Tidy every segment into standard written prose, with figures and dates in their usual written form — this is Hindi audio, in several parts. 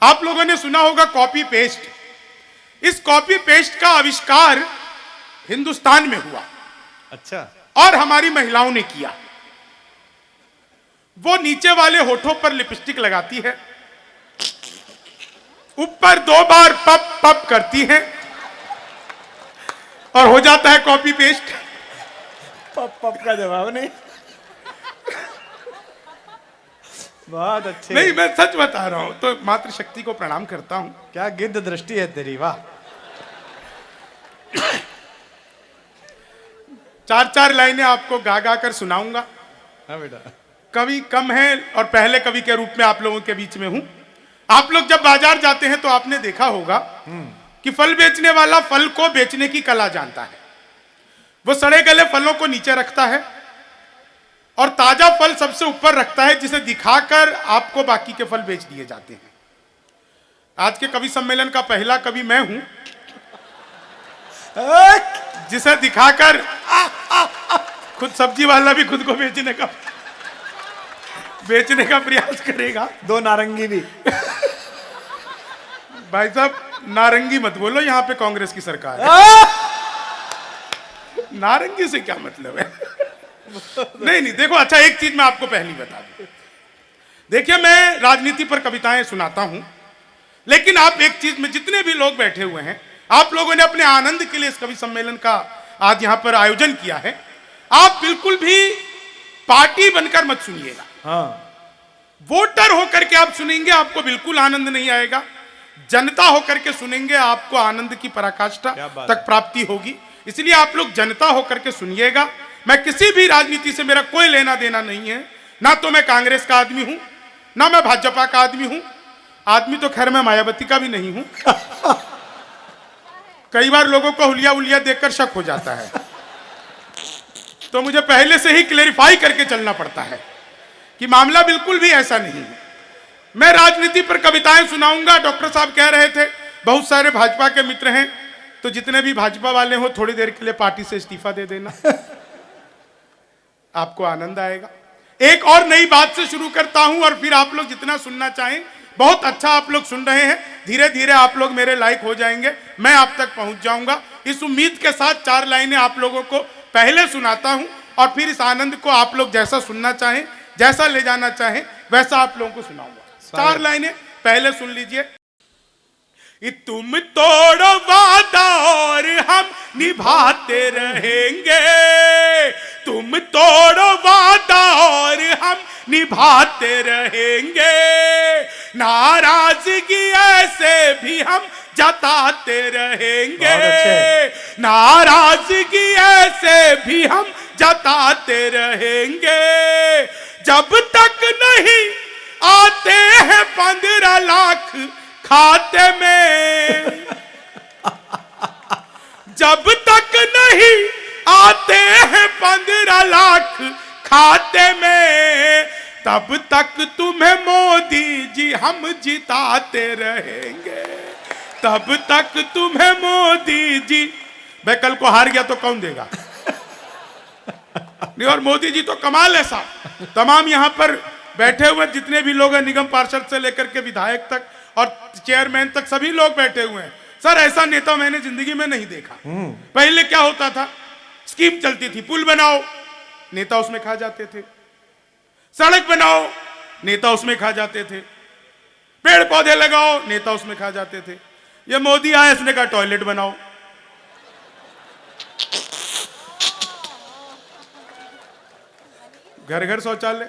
आप लोगों ने सुना होगा कॉपी पेस्ट। इस कॉपी पेस्ट का आविष्कार हिंदुस्तान में हुआ। अच्छा। और हमारी महिलाओं ने किया। वो नीचे वाले होठों पर लिपस्टिक लगाती है, ऊपर 2 बार पप पप करती है और हो जाता है कॉपी पेस्ट। पप पप का जवाब नहीं। बहुत अच्छे। नहीं, मैं सच बता रहा हूं, तो मातृशक्ति को प्रणाम करता हूं। क्या गिद्ध दृष्टि है तेरी, वाह। 4-4 लाइनें आपको गा गा कर सुनाऊंगा। हाँ बेटा। कवि कम है और पहले कवि के रूप में आप लोगों के बीच में हूं। आप लोग जब बाजार जाते हैं तो आपने देखा होगा कि फल बेचने वाला फल को बेचने की कला जानता है। वो सड़े गले फलों को नीचे रखता है और ताजा फल सबसे ऊपर रखता है, जिसे दिखाकर आपको बाकी के फल बेच दिए जाते हैं। आज के कवि सम्मेलन का पहला कवि मैं हूं, जिसे दिखाकर खुद सब्जी वाला भी खुद को बेचने का प्रयास करेगा। 2 नारंगी भी। भाई साहब, नारंगी मत बोलो, यहां पे कांग्रेस की सरकार है। नारंगी से क्या मतलब है? नहीं, देखो, अच्छा एक चीज मैं आपको पहली बता दूं। देखिए, मैं राजनीति पर कविताएं सुनाता हूं, लेकिन आप एक चीज में, जितने भी लोग बैठे हुए हैं, आप लोगों ने अपने आनंद के लिए इस कवि सम्मेलन का आज यहां पर आयोजन किया है। आप बिल्कुल भी पार्टी बनकर मत सुनिएगा। हाँ। वोटर होकर के आप सुनेंगे, आपको बिल्कुल आनंद नहीं आएगा। जनता होकर के सुनेंगे, आपको आनंद की पराकाष्ठा तक प्राप्ति होगी। इसलिए आप लोग जनता होकर के सुनिएगा। मैं किसी भी राजनीति से, मेरा कोई लेना देना नहीं है। ना तो मैं कांग्रेस का आदमी हूं, ना मैं भाजपा का आदमी हूं। आदमी तो खैर मैं मायावती का भी नहीं हूं। कई बार लोगों को हुलिया उलिया देखकर शक हो जाता है, तो मुझे पहले से ही क्लेरिफाई करके चलना पड़ता है कि मामला बिल्कुल भी ऐसा नहीं है। मैं राजनीति पर कविताएं सुनाऊंगा। डॉक्टर साहब कह रहे थे बहुत सारे भाजपा के मित्र हैं, तो जितने भी भाजपा वाले हो, थोड़ी देर के लिए पार्टी से इस्तीफा दे देना। आपको आनंद आएगा। एक और नई बात से शुरू करता हूं और फिर आप लोग जितना सुनना चाहें। बहुत अच्छा आप लोग सुन रहे हैं, धीरे धीरे आप लोग मेरे लायक हो जाएंगे, मैं आप तक पहुंच जाऊंगा। इस उम्मीद के साथ 4 लाइनें आप लोगों को पहले सुनाता हूं और फिर इस आनंद को आप लोग जैसा सुनना चाहें, जैसा ले जाना चाहें, वैसा आप लोगों को सुनाऊंगा। 4 लाइनें पहले सुन लीजिए। तुम तोड़ो वादा और हम निभाते रहेंगे, तुम तोड़ो वादा और हम निभाते रहेंगे, नाराजगी ऐसे भी हम जताते रहेंगे, नाराजगी ऐसे भी हम जताते रहेंगे, जब तक नहीं आते हैं 15 लाख खाते में, जब तक नहीं आते हैं 15 लाख खाते में, तब तक तुम्हें मोदी जी हम जिताते रहेंगे, तब तक तुम्हें मोदी जी। मैं कल को हार गया तो कौन देगा? नहीं, और मोदी जी तो कमाल है साहब। तमाम यहां पर बैठे हुए जितने भी लोग हैं, निगम पार्षद से लेकर के विधायक तक और चेयरमैन तक, सभी लोग बैठे हुए हैं। सर, ऐसा नेता मैंने जिंदगी में नहीं देखा। पहले क्या होता था? स्कीम चलती थी, पुल बनाओ, नेता उसमें खा जाते थे, सड़क बनाओ, नेता उसमें खा जाते थे, पेड़ पौधे लगाओ, नेता उसमें खा जाते थे। ये मोदी आया, इसने कहा टॉयलेट बनाओ। घर घर शौचालय।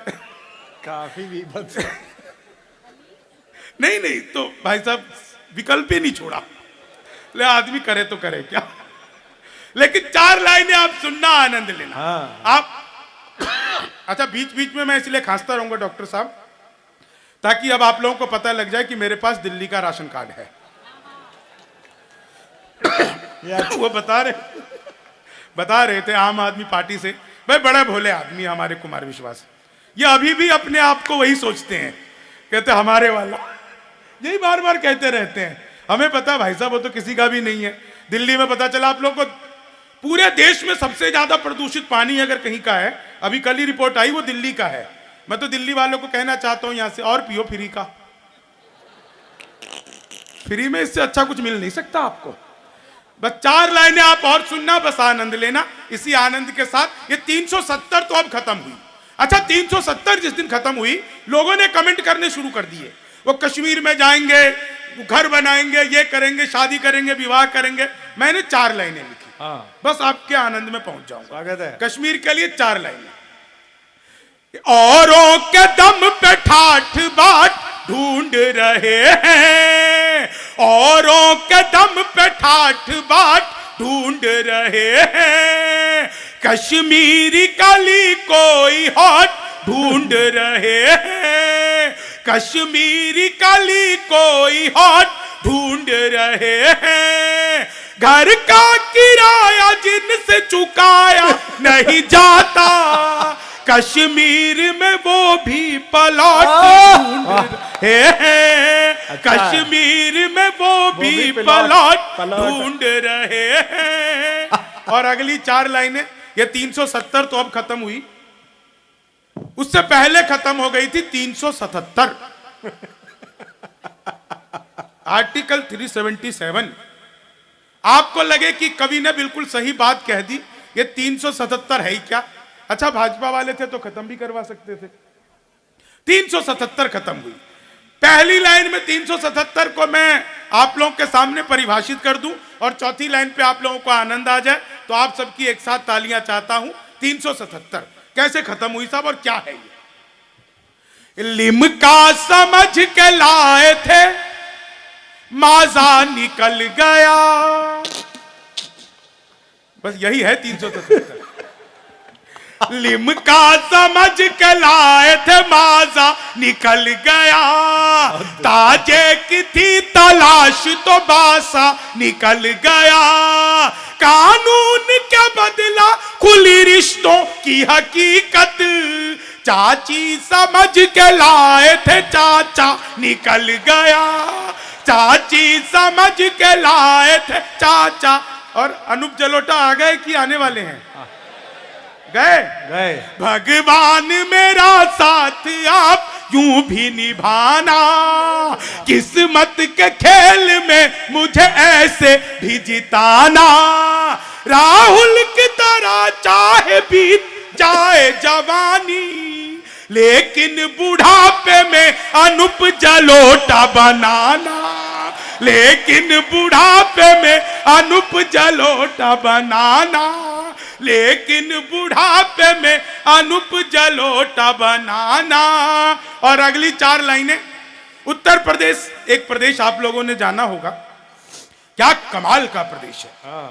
काफी विपद। नहीं, तो भाई साहब विकल्प ही नहीं छोड़ा। ले आदमी करे तो करे क्या। लेकिन 4 लाइनें आप सुनना, आनंद लेना। हाँ। आप अच्छा, बीच बीच में मैं इसलिए खांसता रहूंगा डॉक्टर साहब, ताकि अब आप लोगों को पता लग जाए कि मेरे पास दिल्ली का राशन कार्ड है। वो बता रहे थे आम आदमी पार्टी से, भाई बड़े भोले आदमी हमारे कुमार विश्वास, ये अभी भी अपने आप को वही सोचते हैं, कहते हमारे वाला, यही बार बार कहते रहते हैं। हमें पता भाई साहब, वो तो किसी का भी नहीं है। दिल्ली में पता चला आप लोगों को, पूरे देश में सबसे ज्यादा प्रदूषित पानी अगर कहीं का है, अभी कल ही रिपोर्ट आई, वो दिल्ली का है। मैं तो दिल्ली वालों को कहना चाहता हूं यहां से, और पियो फ्री का। फ्री में इससे अच्छा कुछ मिल नहीं सकता आपको। बस 4 लाइनें आप और सुनना, बस आनंद लेना। इसी आनंद के साथ ये 370 तो अब खत्म हुई। अच्छा, 370 जिस दिन खत्म हुई, लोगों ने कमेंट करने शुरू कर दिए, वो कश्मीर में जाएंगे, घर बनाएंगे, ये करेंगे, शादी करेंगे, विवाह करेंगे। मैंने 4 लाइनें लिखी, बस आपके आनंद में पहुंच जाऊंगा। स्वागत है। कश्मीर के लिए 4 लाइनें। औरों के दम पे ठाठ बाट ढूंढ रहे हैं, औरों के दम पे ठाठ बाट ढूंढ रहे हैं, कश्मीरी कली कोई हॉट ढूंढ रहे हैं, कश्मीरी कली कोई हॉट ढूंढ रहे हैं, घर का किराया जिनसे चुकाया नहीं जाता, कश्मीर में वो भी प्लॉट ढूंढ रहे हैं, कश्मीर में वो भी प्लॉट ढूंढ रहे हैं। और अगली 4 लाइनें, ये 370 तो अब खत्म हुई, उससे पहले खत्म हो गई थी 377। आर्टिकल 377। आपको लगे कि कवि ने बिल्कुल सही बात कह दी, ये 377 है ही क्या? अच्छा, भाजपा वाले थे तो खत्म भी करवा सकते थे। 377 खत्म हुई। पहली लाइन में 377 को मैं आप लोगों के सामने परिभाषित कर दूं और चौथी लाइन पे आप लोगों को आनंद आ जाए, तो आप सबकी एक साथ तालियां चाहता हूं। 377 कैसे खत्म हुई साहब, और क्या है ये? लिमका समझ के लाए थे, माजा निकल गया। बस यही है 377। लिमका समझ के लाए थे, माजा निकल गया, ताजे की थी तलाश तो बासा निकल गया, कानून क्या बदला खुली रिश्तों की हकीकत, चाची समझ के लाए थे, चाचा निकल गया, चाची समझ के लाए थे, चाचा। और अनूप जलोटा आ गए कि आने वाले हैं? गए गए। भगवान मेरा साथ आप यूं भी निभाना, किस्मत के खेल में मुझे ऐसे भी जिताना, राहुल की तरह चाहे बीत जाए जवानी, लेकिन बुढ़ापे में अनूप जलोटा बनाना, लेकिन बुढ़ापे में अनूप जलोटा बनाना, लेकिन बुढ़ापे में अनूप जलोटा बनाना। और अगली 4 लाइनें, उत्तर प्रदेश एक प्रदेश आप लोगों ने जाना होगा, क्या कमाल का प्रदेश है।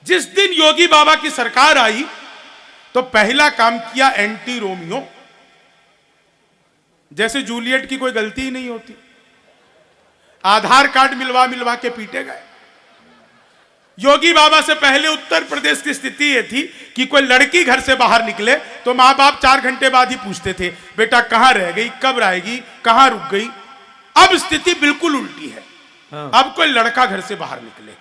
जिस दिन योगी बाबा की सरकार आई तो पहला काम किया एंटी रोमियो, जैसे जूलियट की कोई गलती ही नहीं होती, आधार कार्ड मिलवा मिलवा के पीटे गए। योगी बाबा से पहले उत्तर प्रदेश की स्थिति यह थी कि कोई लड़की घर से बाहर निकले तो माँ बाप 4 घंटे बाद ही पूछते थे, बेटा कहां रह गई, कब आएगी, कहां रुक गई। अब स्थिति बिल्कुल उल्टी है। अब कोई लड़का घर से बाहर निकले,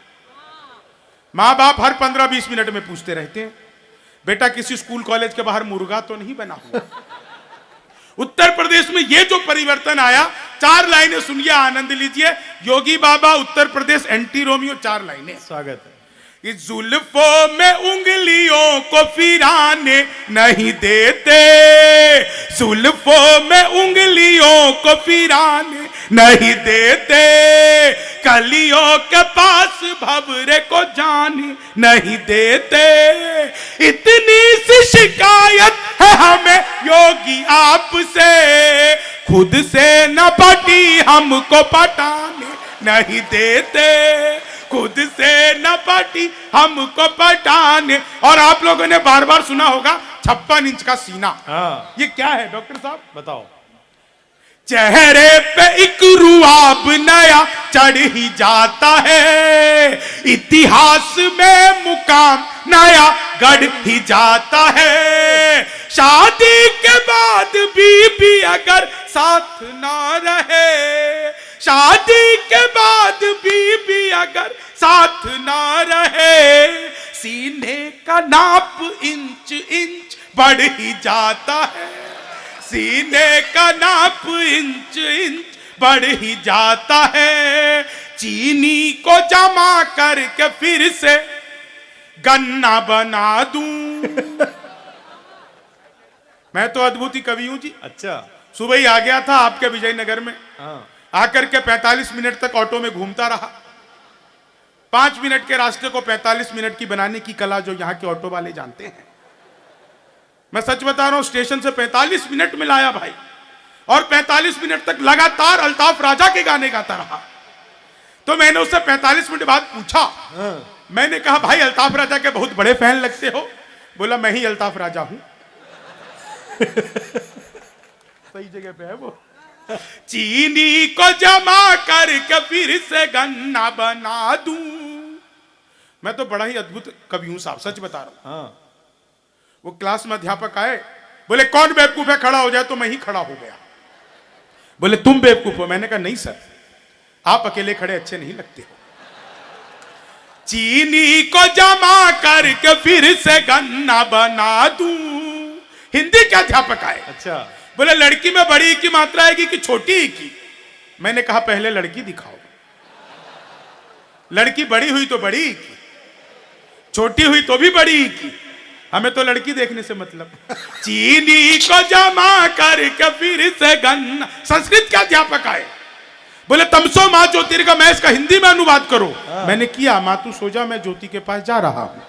माँ बाप हर 15-20 मिनट में पूछते रहते हैं, बेटा किसी स्कूल कॉलेज के बाहर मुर्गा तो नहीं बना हुआ। उत्तर प्रदेश में ये जो परिवर्तन आया, 4 लाइनें सुनिए, आनंद लीजिए। योगी बाबा उत्तर प्रदेश एंटी रोमियो, 4 लाइनें। स्वागत है। इस जुल्फों में उंगलियों को फिराने नहीं देते, जुल्फों में उंगलियों को फिराने नहीं देते, कलियों के पास भंवरे को जाने नहीं देते, इतनी सी शिकायत है हमें योगी आपसे, खुद से न पटी हमको पटाने नहीं देते, खुद से न पटी हमको पटाने। और आप लोगों ने बार बार सुना होगा 56 इंच का सीना। ये क्या है डॉक्टर साहब, बताओ। चेहरे पे एक रुआब नया चढ़ ही जाता है, इतिहास में मुकाम नया गढ़ ही जाता है, शादी के बाद बीबी अगर साथ ना रहे, शादी के बाद बीबी अगर साथ ना रहे, सीने का नाप इंच इंच बढ़ ही जाता है, सीने का नाप इंच इंच बढ़ ही जाता है, चीनी को जमा करके फिर से गन्ना बना दूं। मैं तो अद्भुत ही कवि हूं जी। अच्छा। सुबह ही आ गया था आपके विजयनगर में, हाँ। आकर के 45 मिनट तक ऑटो में घूमता रहा। 5 मिनट के रास्ते को 45 मिनट की बनाने की कला जो यहाँ के ऑटो वाले जानते हैं। मैं सच बता रहा हूं, स्टेशन से 45 मिनट में लाया भाई, और 45 मिनट तक लगातार अल्ताफ राजा के गाने गाता रहा। तो मैंने उससे 45 मिनट बाद पूछा, मैंने कहा भाई अल्ताफ राजा के बहुत बड़े फैन लगते हो। बोला मैं ही अल्ताफ राजा हूं। सही जगह पे है वो। चीनी को जमा करके फिर से गन्ना बना दूं। मैं तो बड़ा ही अद्भुत कवि हूं साहब, सच बता रहा हूं। हाँ। वो क्लास में अध्यापक आए, बोले कौन बेवकूफ है, खड़ा हो जाए। तो मैं ही खड़ा हो गया। बोले तुम बेवकूफ हो। मैंने कहा नहीं सर, आप अकेले खड़े अच्छे नहीं लगते हो। चीनी को जमा करके फिर से गन्ना बना दूं। हिंदी के अध्यापक आए। अच्छा। बोले लड़की में बड़ी ई की मात्रा आएगी कि छोटी ई की। मैंने कहा पहले लड़की दिखाओ। लड़की बड़ी हुई तो बड़ी ई की, छोटी हुई तो भी बड़ी ई की। हमें तो लड़की देखने से मतलब। चीनी को जमा करके फिर से गन्ना। संस्कृत के अध्यापक आए, बोले तमसो माँ ज्योतिर्गमय, मैं इसका हिंदी में अनुवाद करो। मैंने किया, माँ तू सो जा, मैं ज्योति के पास जा रहा हूं।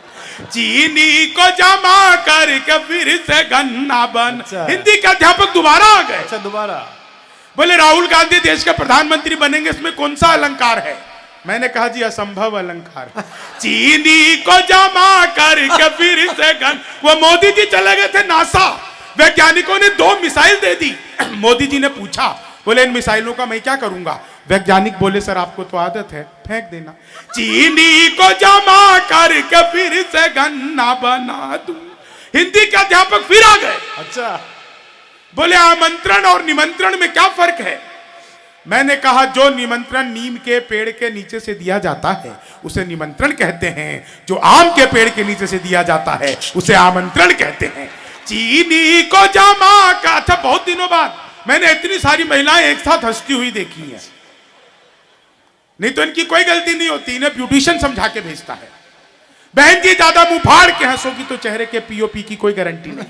चीनी को जमा करके फिर से गन्ना बन। अच्छा। हिंदी के अध्यापक दोबारा आ गए। अच्छा, दोबारा। बोले राहुल गांधी देश के प्रधानमंत्री बनेंगे, इसमें कौन सा अलंकार है। मैंने कहा जी असंभव अलंकार। चीनी को जमा करके फिर से गन। वो मोदी जी चले गए थे नासा, वैज्ञानिकों ने 2 मिसाइल दे दी। मोदी जी ने पूछा, बोले इन मिसाइलों का मैं क्या करूंगा। वैज्ञानिक बोले सर आपको तो आदत है, फेंक देना। चीनी को जमा करके फिर से गन्ना बना दूं। हिंदी के अध्यापक फिर आ गए। अच्छा। बोले आमंत्रण और निमंत्रण में क्या फर्क है। मैंने कहा जो निमंत्रण नीम के पेड़ के नीचे से दिया जाता है उसे निमंत्रण कहते हैं, जो आम के पेड़ के नीचे से दिया जाता है उसे आमंत्रण कहते हैं। चीनी को जमा का। अच्छा, बहुत दिनों बाद मैंने इतनी सारी महिलाएं एक साथ हंसती हुई देखी हैं। नहीं तो इनकी कोई गलती नहीं होती, इन्हें ब्यूटिशियन समझा के भेजता है। बहन जी ज्यादा मुंह फाड़ के हंसोगी तो चेहरे के पीओपी की कोई गारंटी नहीं।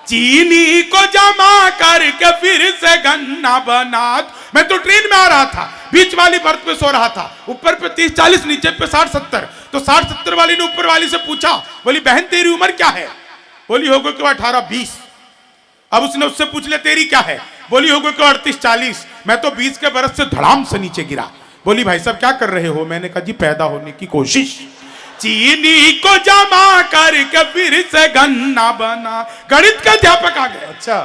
चीनी को जमा करके फिर से गन्ना बना। मैं तो ट्रेन में आ रहा था, बीच वाली बर्थ पे सो रहा था, ऊपर पे 30-40, नीचे पे 60-70। तो 60-70 वाली ने ऊपर वाली से पूछा, बोली बहन तेरी उम्र क्या है। बोली होगा कि 18-20। अब उसने उससे पूछ लिया तेरी क्या है। बोली होगा कि 38-40। मैं तो 20 के बरस से धड़ाम से नीचे गिरा। बोली भाई साहब क्या कर रहे हो। मैंने कहा जी पैदा होने की कोशिश। चीनी को जमा करके फिर से गन्ना बना। गणित का अध्यापक आ गए। अच्छा।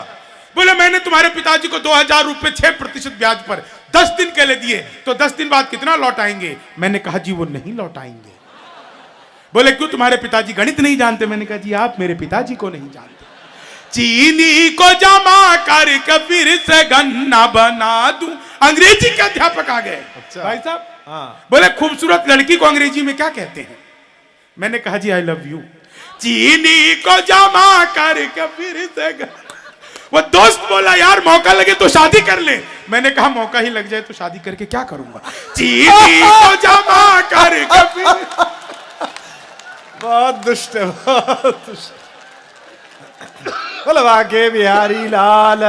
बोले मैंने तुम्हारे पिताजी को 2000 रुपए 6% ब्याज पर 10 दिन के लिए दिए, तो 10 दिन बाद कितना लौटाएंगे। मैंने कहा जी वो नहीं लौटाएंगे। बोले क्यों, तुम्हारे पिताजी गणित नहीं जानते। मैंने कहा जी आप मेरे पिताजी को नहीं जानते। चीनी को जमा करके फिर से गन्ना बना दूं। अंग्रेजी के अध्यापक आ गए। अच्छा। भाई साहब। हाँ। बोले खूबसूरत लड़की को अंग्रेजी में क्या कहते हैं। मैंने कहा जी आई लव यू। चीनी को जमा करके फिर से वो दोस्त बोला यार मौका लगे तो शादी कर ले। मैंने कहा मौका ही लग जाए तो शादी करके क्या करूंगा। चीनी को जमा करके फिर। बहुत दुष्ट है, बहुत दुष्ट। बोलो वाके बिहारी लाल